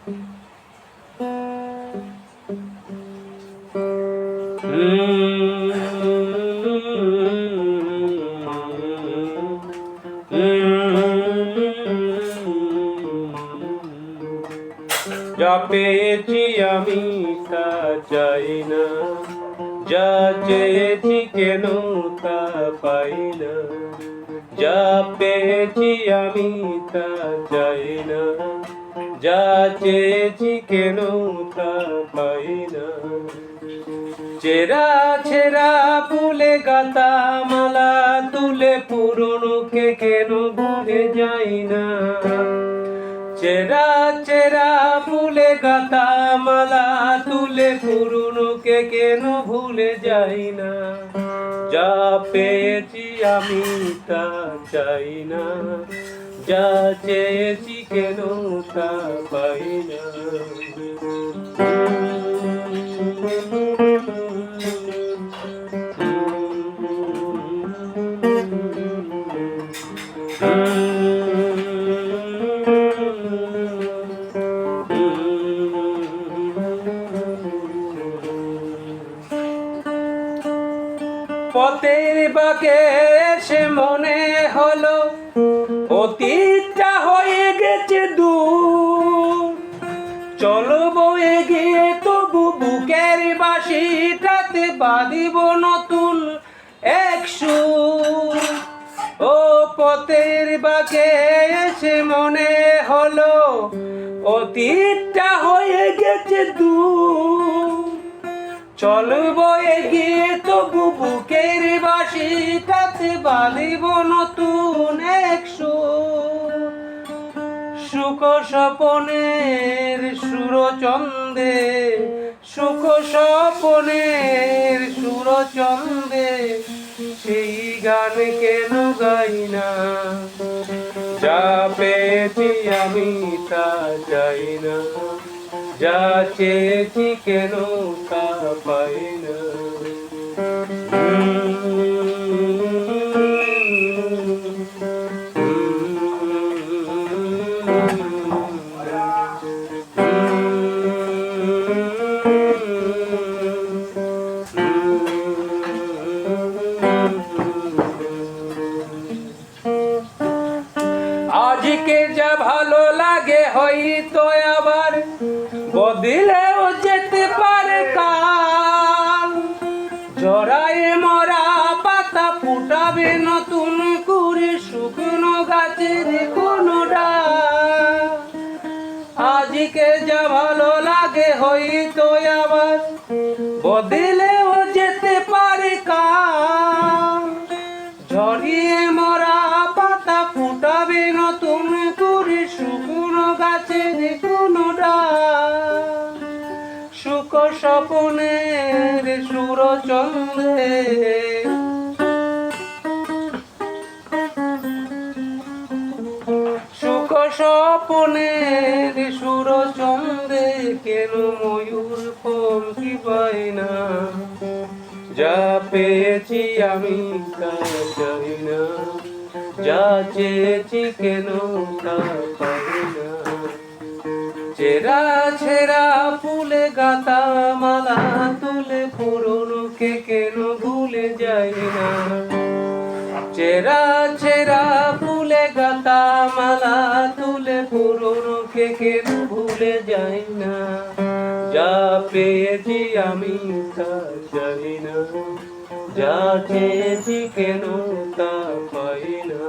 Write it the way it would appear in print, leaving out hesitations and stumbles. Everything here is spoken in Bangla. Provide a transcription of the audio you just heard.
যা পেয়েছি আমি তা চাই না, যা চেয়েছি কেন তা পাই না। যা পেয়েছি আমি তা চাই না, যা চেয়েছি কেন তা পাই না। চেরা ছেঁড়া ফুলে গাঁথা মালা তুলে পুরনোকে কেন ভুলে যাই না। চেরা চেরা ফুলে গাঁথা মালা তুলে পুরনোকে কেন ভুলে যাই না। যা পেয়েছি আমি তা চাই না, যা চেয়েছি কেন তা পাই না। পথের বাঁকে এসে মনে হলো অতীতটা হয়ে গেছে দূর। চলো বয়ে গিয়ে তবু বুকের বাঁশিটাতে বাঁধিব নতুন এক সুর। ও পথের বাঁকে এসে মনে হলো অতীতটা হয়ে গেছে দূর। চলবো এগিয়ে তবু বুকের বাঁশিটাতে বাঁধিব নতুন এক সুর। সুখ স্বপনের সুরচন্দে, সুখ স্বপনের সুরচন্দে সেই গান কেন গাই না। যা পেয়েছি আমি তা চাই না, যা চেয়েছি কেন তা পাই না। আজকে যা ভালো লাগে হয়তো আবার বদলেও যেতে পারে কাল। জড়ায়ে মরা পাতা ফুটাবে নতুন করে শুকনো গাছের কোনো ডাল। আজকে যা ভালো লাগে হয়তো আবার বদলেও যেতে পারে কাল। ঝরিয়ে মরা পাতা ফুটাবে নতুন করে শুকনো গাছের কোনো ডাল। সুখ স্বপনের সুরচন্দে, সুখ স্বপনের সুরচন্দে কেন ময়ূর পঙ্খী পাই না। যা পেয়েছি আমি তা চাই না, যা চেয়েছি কেন তা পাই না। চেরা ছেঁড়া ফুলে গাঁথা মালা তুলে পুরনোকে কেন ভুলে যাই না। চেরা ছেঁড়া ফুলে গাঁথা মালা তুলে পুরনোকে কেন ভুলে যাই না। যা পেয়েছি আমি তা চাই না, যা চেয়েছি কেন তা পাই না।